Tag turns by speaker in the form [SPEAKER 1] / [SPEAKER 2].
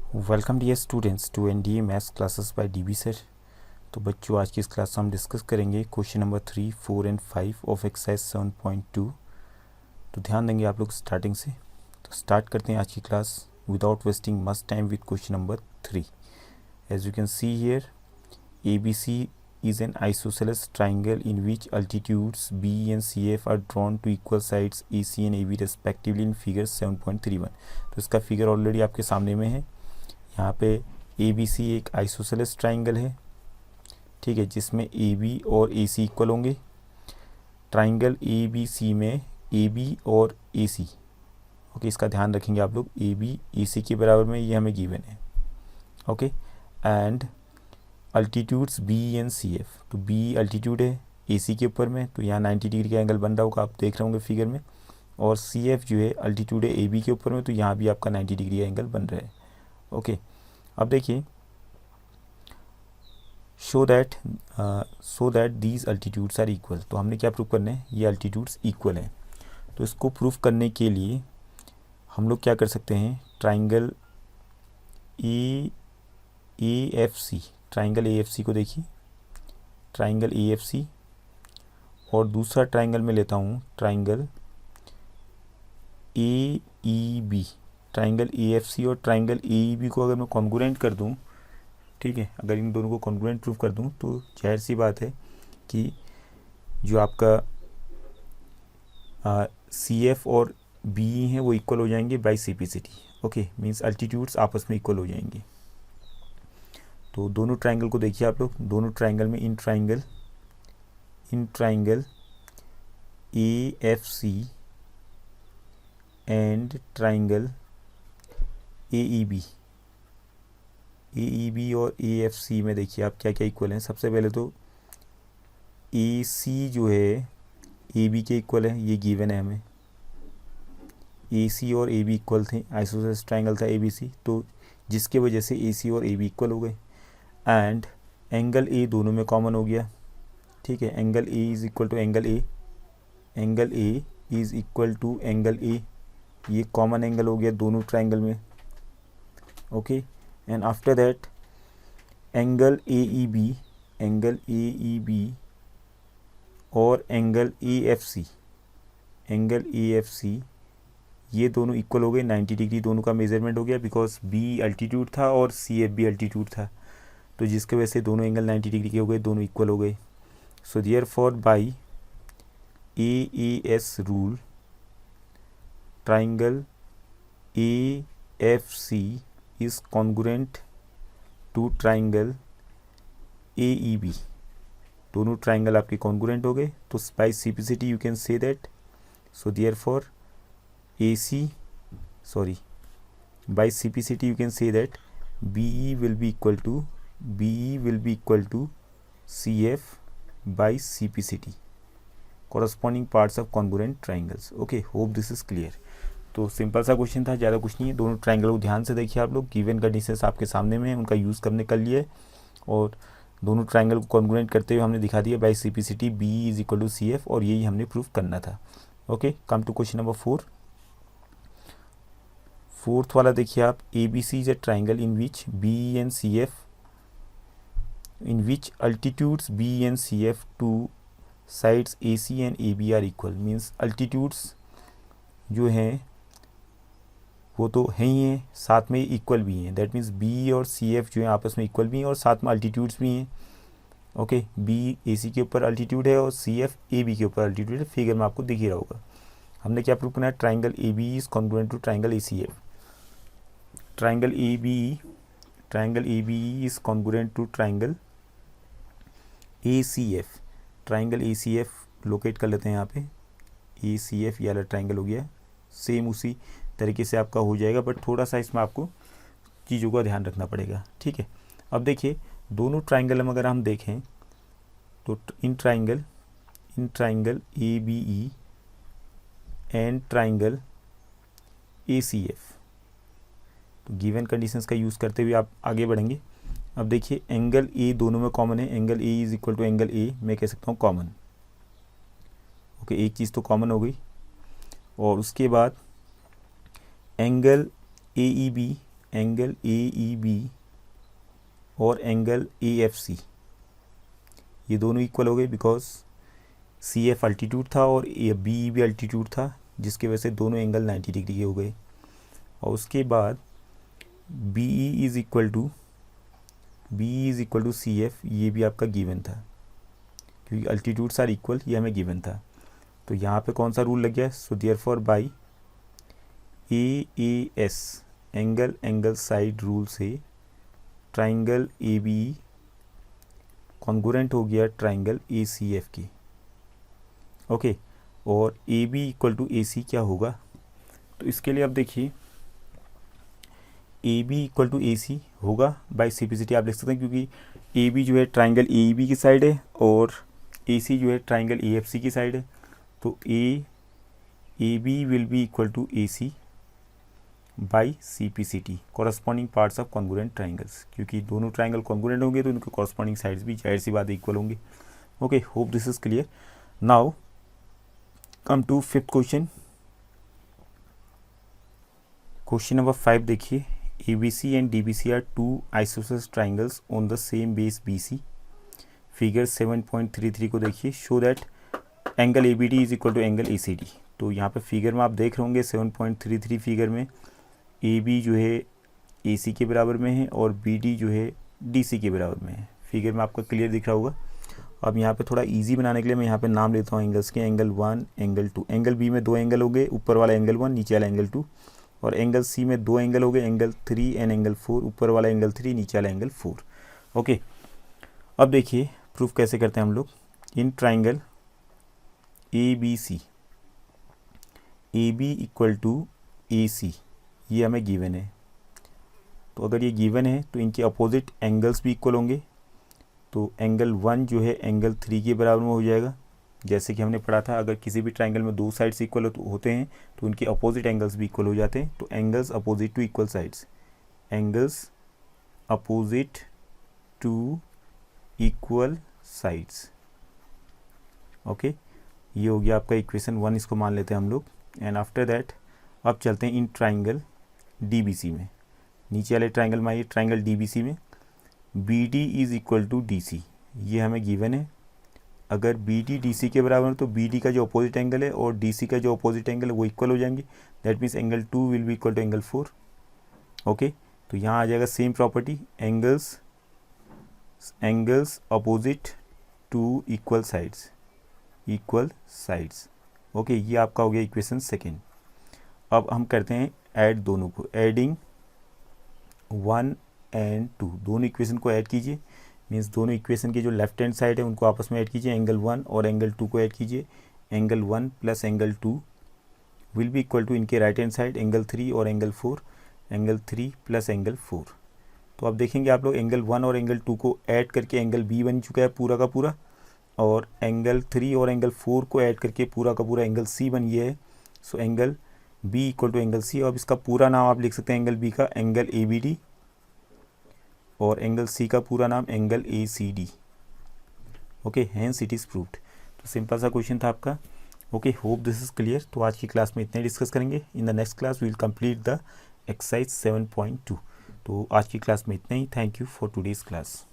[SPEAKER 1] Welcome dear students to NDA maths classes by DB sir. तो बच्चों, आज की इस क्लास में हम डिस्कस करेंगे question number 3, 4 and 5 of exercise 7.2। तो ध्यान देंगे आप लोग स्टार्टिंग से। तो स्टार्ट करते हैं आज की class without wasting much time with question number 3। As you can see here, ABC is an isosceles triangle in which altitudes B and CF are drawn to equal sides AC and AB respectively in figure 7.31। तो इसका figure already आपके सामने में है। यहाँ पे ABC एक isosceles triangle है, ठीक है, जिसमें AB और AC इक्वल होंगे। ट्राइंगल ABC में AB और AC, ओके, इसका ध्यान रखेंगे आप लोग। AB AC के बराबर में, ये हमें गिवन है, okay. And altitudes B and CF, तो B अल्टीट्यूड है AC के ऊपर में, तो यहाँ 90 डिग्री का एंगल बन रहा होगा, आप देख रहे होंगे फिगर में। और CF जो है अल्टीट्यूड है AB के ऊपर में, तो यहाँ भी आपका 90 डिग्री का एंगल बन रहा है, ओके। अब देखिए, show that these altitudes are equal. तो हमने क्या प्रूव करना है, ये अल्टीट्यूड्स इक्वल हैं। तो इसको प्रूफ करने के लिए हम लोग क्या कर सकते हैं, ट्राइंगल AFC, ट्राइंगल AFC को देखिए, ट्राइंगल AFC और दूसरा ट्राइंगल में लेता हूँ ट्राइंगल AEB। ट्राइंगल AFC और ट्राइंगल AEB को अगर मैं कॉन्ग्रुएंट कर दूँ, ठीक है, अगर इन दोनों को कॉन्ग्रुएंट प्रूफ कर दूँ, तो जाहिर सी बात है कि जो आपका CF और BE हैं वो इक्वल हो जाएंगे by simplicity, okay. Means altitudes आपस में इक्वल हो जाएंगे। तो दोनों ट्राइंगल को देखिए आप लोग, दोनों ट्राइंगल में in triangle AFC and triangle AEB और AFC में देखिए आप क्या क्या इक्वल हैं। सबसे पहले तो AC जो है AB के इक्वल है, ये गिवन है हमें। AC और AB इक्वल थे, आइसोसेलेस ट्राइंगल था ABC, तो जिसके वजह से AC और AB इक्वल हो गए। एंड एंगल A दोनों में कॉमन हो गया, ठीक है। Angle A is equal to angle A, angle A is equal to angle A, ये कॉमन एंगल हो गया दोनों ट्राइंगल में, okay. And after that angle AEB और एंगल AFC, ये दोनों इक्वल हो गए। 90 डिग्री दोनों का मेजरमेंट हो गया, बिकॉज B अल्टीट्यूड था और CF भी अल्टीट्यूड था, तो जिसके वजह से दोनों एंगल 90 डिग्री के हो गए, दोनों इक्वल हो गए। So therefore by AAS rule, triangle AFC is congruent to triangle AEB। दोनों ट्राइंगल आपके कॉन्ग्रुएंट हो गए, तो by simplicity you can say that, so therefore by simplicity you can say that BE will be equal to CF by simplicity, corresponding parts of congruent triangles, okay। hope this is clear। तो simple सा question था, ज़्यादा कुछ नहीं है। दोनों triangle को ध्यान से देखिए आप लोग, गिवन कंडीशंस आपके सामने में है, उनका यूज़ करने कर लिए, और दोनों ट्राइंगल को कॉन्ग्रुएंट करते हुए हमने दिखा दिया by simplicity BE is equal to CF, और यही हमने प्रूफ करना था, okay. Come to question number 4। Fourth वाला देखिए आप, ABC is a triangle in which altitudes B and CF to sides AC and AB are equal. Means altitudes जो हैं वो तो हैं ही हैं, साथ में इक्वल भी हैं। दैट मीन्स B और CF जो हैं आपस में इक्वल भी हैं, और साथ में अल्टीट्यूड्स भी हैं, ओके। B AC के ऊपर अल्टीट्यूड है और CF AB के ऊपर अल्टीट्यूड है, फिगर में आपको दिख ही रहा होगा। हमने क्या प्रूव करना है, triangle AB is congruent to triangle ACF। Triangle ABE is congruent to triangle ACF। Triangle ACF locate कर लेते हैं यहाँ पे, ACF ये वाला ट्राइंगल हो गया। सेम उसी तरीके से आपका हो जाएगा, बट थोड़ा सा इसमें आपको चीज़ों का ध्यान रखना पड़ेगा, ठीक है। अब देखिए, दोनों ट्राइंगल में अगर हम देखें तो in triangle ABE and triangle ACF, तो गिवन कंडीशंस का यूज़ करते हुए आप आगे बढ़ेंगे। अब देखिए, एंगल A दोनों में कॉमन है, angle A is equal to angle A, मैं कह सकता हूँ कॉमन, ओके। एक चीज़ तो कॉमन हो गई, और उसके बाद एंगल AEB एंगल AEB और एंगल AFC ये दोनों इक्वल हो गए, बिकॉज CF अल्टीट्यूड था और BE अल्टीट्यूड था, जिसकी वजह से दोनों एंगल 90 डिग्री के हो गए। और उसके बाद BE is equal to CF, ये भी आपका गिवन था क्योंकि अल्टीट्यूड्स आर इक्वल, ये हमें गिवन था। तो यहाँ पे कौन सा रूल लग गया? सो therefore by AAS angle side rule से ट्राइंगल ABE कॉन्ग्रुएंट हो गया ट्राइंगल ACF की। ओके, और AB इक्वल टू AC क्या होगा? तो इसके लिए अब देखिए AB इक्वल टू AC होगा बाय सिंपलिसिटी आप लिख सकते हैं, क्योंकि AB जो है ट्राइंगल AEB की साइड है और AC जो है ट्राइंगल AFC की साइड है। तो AB will be equal to AC by CPCT corresponding parts of congruent triangles, क्योंकि दोनों ट्राइंगल कॉन्ग्रुएंट होंगे तो उनके कॉरस्पॉन्डिंग साइड्स भी जाहिर सी बात इक्वल होंगे। Okay, hope this is clear. Now come to fifth question. Question number 5 देखिए, ABC and DBC are two isosceles triangles on the same base BC। Figure 7.33 को देखिए, show that angle ABD is equal to angle ACD। तो यहाँ पे figure में आप देख रहे होंगे 7.33 फिगर में AB जो है AC के बराबर में है और BD जो है DC के बराबर में है। फिगर में आपको क्लियर दिख रहा होगा। अब यहाँ पे थोड़ा इजी बनाने के लिए मैं यहाँ पे नाम लेता हूँ एंगल्स के, एंगल 1 एंगल 2। एंगल B में 2 एंगल हो गए, ऊपर वाला एंगल 1 नीचे वाला एंगल 2। और एंगल C में 2 एंगल हो गए, एंगल 3 एंड एंगल 4, ऊपर वाला एंगल 3 नीचे वाला एंगल 4। ओके, अब देखिए प्रूफ कैसे करते हैं हम लोग। In triangle ABC AB equal to AC ये हमें गिवन है। तो अगर ये गिवन है तो इनके अपोजिट एंगल्स भी इक्वल होंगे। तो एंगल 1 जो है एंगल 3 के बराबर में हो जाएगा। जैसे कि हमने पढ़ा था, अगर किसी भी ट्राइंगल में 2 साइड्स इक्वल होते हैं तो उनके अपोजिट एंगल्स भी इक्वल हो जाते हैं। तो angles opposite to equal sides, angles opposite to equal sides. Okay, ये हो गया आपका इक्वेशन 1, इसको मान लेते हैं हम लोग। एंड आफ्टर दैट अब चलते हैं इन ट्राइंगल DBC में। नीचे वाले ट्राइंगल में आइए, ट्राइंगल DBC में BD is equal to DC, ये हमें गिवन है। अगर BD DC के बराबर है तो BD का जो अपोजिट एंगल है और DC का जो अपोजिट एंगल है वो इक्वल हो जाएंगे। That means angle 2 will be equal to angle 4। Okay, तो यहाँ आ जाएगा same property, angles opposite to equal sides. Okay, ये आपका हो गया इक्वेशन सेकेंड। अब हम करते हैं ऐड दोनों को, एडिंग 1 एंड 2, दोनों इक्वेशन को ऐड कीजिए। मीन्स दोनों इक्वेशन की जो लेफ्ट हैंड साइड है उनको आपस में ऐड कीजिए, एंगल 1 और एंगल 2 को ऐड कीजिए। Angle 1 plus angle 2 will be equal to इनके राइट हैंड साइड एंगल 3 और एंगल 4, एंगल 3 प्लस एंगल 4। तो अब देखेंगे आप लोग एंगल 1 और एंगल 2 को ऐड करके एंगल B बन चुका है पूरा का पूरा, और एंगल 3 और एंगल 4 को ऐड करके पूरा का पूरा एंगल C बन गया है। So angle B equal to angle C। अब इसका पूरा नाम आप लिख सकते हैं एंगल B का एंगल ABD और एंगल C का पूरा नाम angle ACD। Okay, hence it is proved. तो सिंपल सा क्वेश्चन था आपका। Okay, hope this is clear. तो आज की क्लास में इतने डिस्कस करेंगे। In the next class we will complete the exercise 7.2। तो आज की क्लास में इतना ही। Thank you for today's class.